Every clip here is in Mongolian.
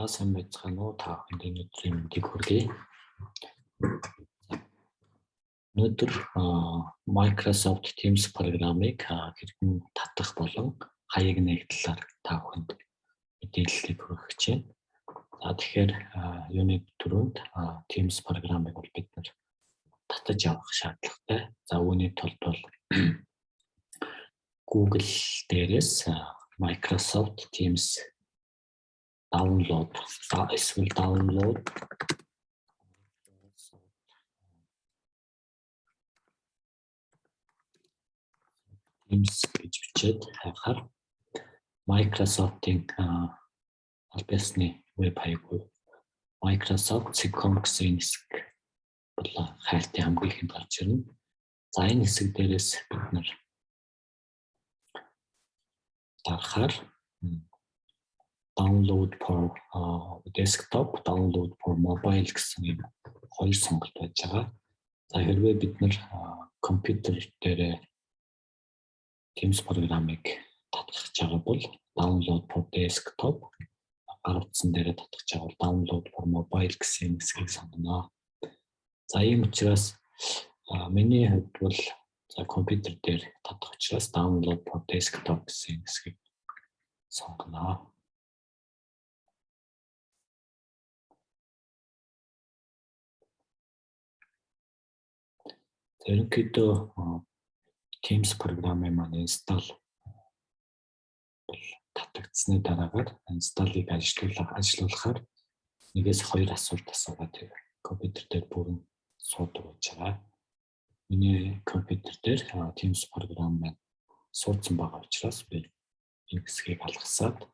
Сайн байцгаана уу? Та бүхэнд өнөөдрийн мэндийг хүргэе. Өнөөдөр Microsoft Teams программыг хэрхэн татах болон хаяг нээх талаар та бүхэнд мэдээллийг хүргэх гэж байна. Тэгэхээр юуны түрүүнд Teams программыг бол бид нар татаж авах шаардлагатай. Үүний тулд бол Google дээрээс Microsoft Teams download Teams гэж бичээд хайхаар Microsoft-ийн албан ёсны веб хаяг Microsoft.com гэсэн хэсэг бол хайлтын хамгийн ихэнд гарч ирнэ. За энэ хэсэг дээрээс бид нар дарахаар download for desktop, download for mobile гэсэн ийм хоёр сонголт байж байгаа. За хэрвээ бид нар компьютер дээр Teams программыг татах гэж байгаа бол download for desktop, гар утсан дээр татах гэж байгаа бол download for mobile гэсэн хэсгийг сонгоно. За ийм учраас миний хувьд бол компьютер дээр татах учраас download for desktop гэсэн хэсгийг сонгоно. Ерөнхийдөө Teams программын маань install татагдсны дараагаар install-ыг ажиллуулахаар 1-2 асуулт асуугаад компьютер дээр бүрэн суудаг гэж байгаа. Миний компьютер дээр Teams програм маань суудсан байгаа учраас би энэ хэсгийг алгасаад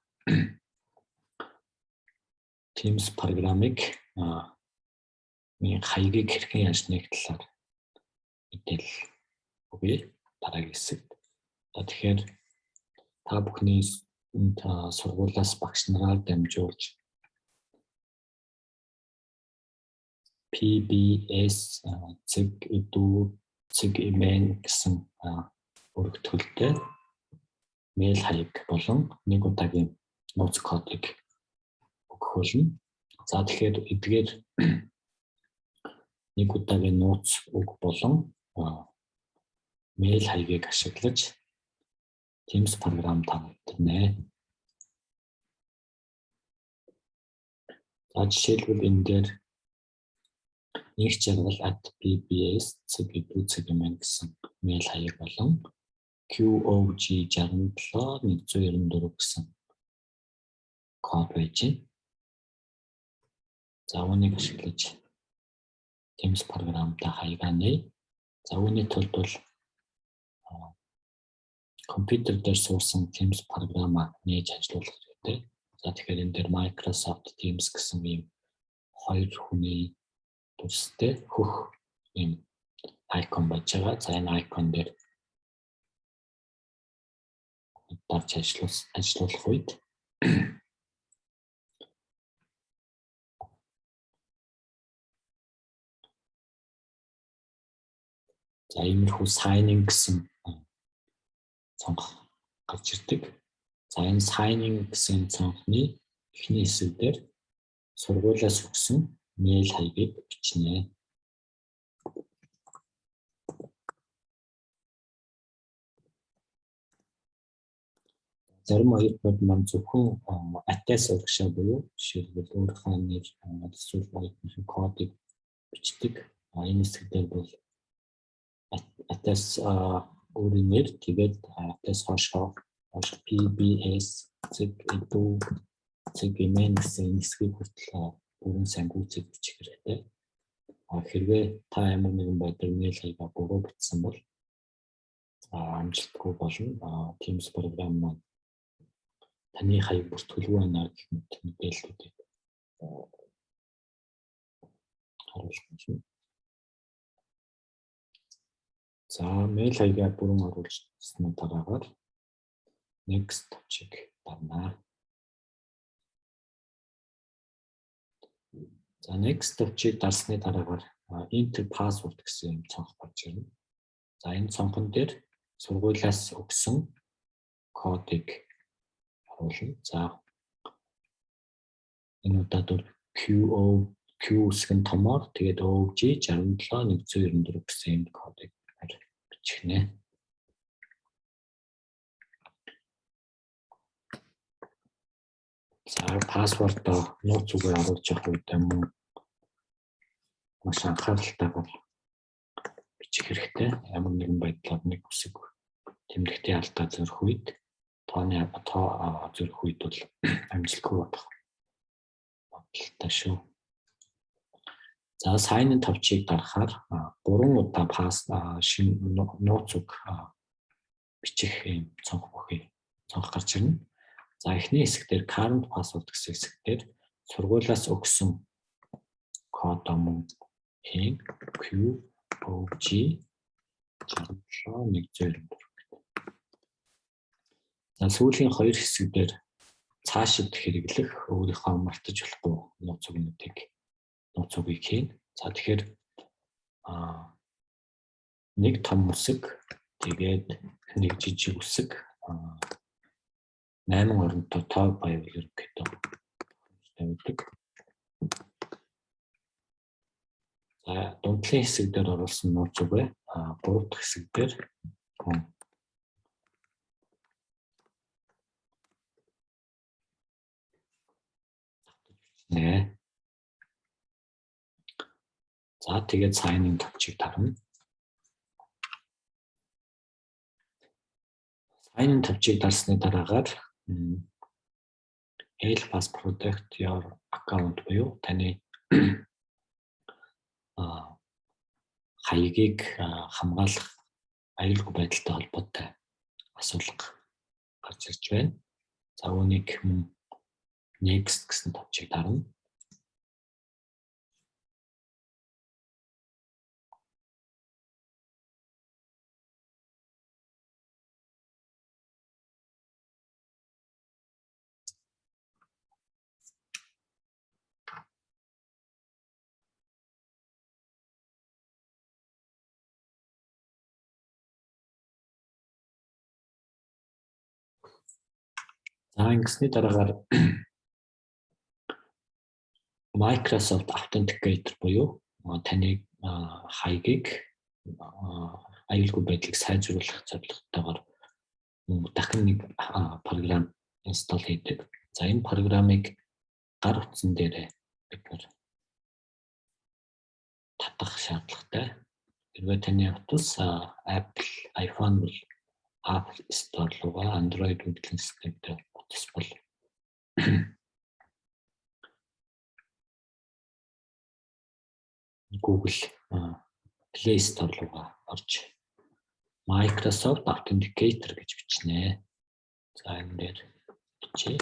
Teams программыг миний хаягийг хэрхэн яаж нээх талаар мэдээлэл өгье. Дараагийн хэсэгт. Тэгэхээр та бүхний сургуулиас багш нараар дамжуулж PBS edu.cgmail гэсэн өргөтгөлтэй мэйл хаяг болон нэг удаагийн нууц кодыг өгөх болно. За тэгэхээр эдгээр нэг удаагийн нууц үг болон мэйл хаягийг ашиглаж Teams програм тавьдана. За жишээлбэл энэ дээр нэг жаргал @pbs.cgmail гэсэн мэйл хаяг болон QOG67194 гэсэн код байж байна. За үүнийг ашиглаж Teams програмтай хаягаа нээ. За үүний тулд бол компьютер дээр суусан Teams програмаа нээж ажиллуулах хэрэгтэй. За тэгэхээр энэ дээр Microsoft Teams гэсэн ийм хоёр хүний төстэй хөх ийм айкон байж байгаа. За энэ айкон дээр дарж ажиллуулах үед за иймэрхүү sign-in гэсэн цонх гарч ирдэг. За энэ sign-in гэсэн цонхны эхний хэсэг дээр сургуулиас өгсөн мэйл хаягийг бичнэ. Зарим оюутнууд маань зөвхөн @-аас урагшаа буюу жишээлбэл өөрийнхөө нэр эсвэл оюутны кодыг бичдэг. Энэ хэсэг дээр бол @-аас өөрийн нэр тэгээд @-аас хойшоо PBS edu.cgmail гэсэн хэсгийг хүртэл бүрэн сайн гүйцэд бичих хэрэгтэй. Хэрвээ та ямар нэгэн байдлаар мэйл хаягаа буруу бичсэн бол амжилтгүй болно. Teams програм маань таны хаяг бүртгүүлгүй байна гэх мэт мэдээллүүдийг харуулж байна. За мэйл хаягаа бүрэн оруулсны дараагаар next чиг дарна. За next чиг дарсны дараагаар enter password гэсэн цонх гарч ирнэ. За энэ цонхон дээр сургуулиас өгсөн кодыг оруулна. За Энэ удаад бол Q үсэг нь томоор тэгээд OG 67 194 гэсэн юм кодыг бичих нэ. За пассвордоо нууц үгээр оруулж явах үед мөн маш анхааралтайгаар бичих хэрэгтэй. Ямар нэгэн байдлаар нэг үсэг тэмдэгтийн алдаа зөрөх үед тооны зөрөх үед бол амжилтгүй болох болтой шүү. За сайн тавчийг дарахаар 3 удаа шинэ нууц үг бичих юм цонх бүхий цонх гарч ирнэ. За эхний хэсэг дээр current password гэсэн хэсэг дээр сургуулиас өгсөн код мөн хийн QOG 67 194. За сүүлийн хоёр хэсэг дээр цаашид хэрэглэх өөрийнхөө мартаж болохгүй нууц үгийг хийн. За тэгэхээр нэг том үсэг тэгээд нэг жижиг үсэг 8 оронтой тоо баяр ерөнхийдөө тавьдаг. За дундлын хэсэг дээр оруулсан нууц үгээ 3 дахь хэсэг дээр нэ. За тэгээд sign-in тавчийг дарна. Sign-in тавчийг дарсны дараагаар help us protect your account буюу таны хаягийг хамгаалах аюулгүй байдалтай холбоотой асуулга гарч ирж байна. За үүнийг next гэсэн тавчийг дарна. За ингэсний дараагаар Microsoft Authenticator буюу таны хаягийг аюулгүй байдлыг сайжруулах зорилготойгоор дахин нэг програм инсталл хийдэг. За энэ програмыг гар утсан дээр бид татах шаардлагатай. Хэрвээ таны утас Apple iPhone бол App Store руугаа, Android үйлдвэрлэлийн системтэй утас бол Google Play Store руугаа орж Microsoft Authenticator гэж бичнэ. За энэ дээр бичээ.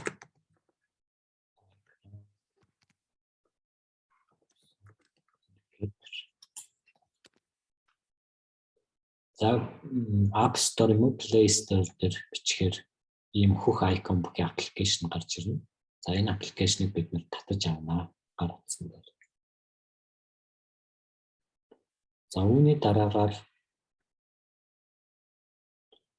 За App Store юм уу Play Store дээр бичгээр ийм хөх icon бүхий аппликейшн гарч ирнэ. За энэ аппликейшнийг бид татаж авнаа гар утсан дээр. За үүний дараагаар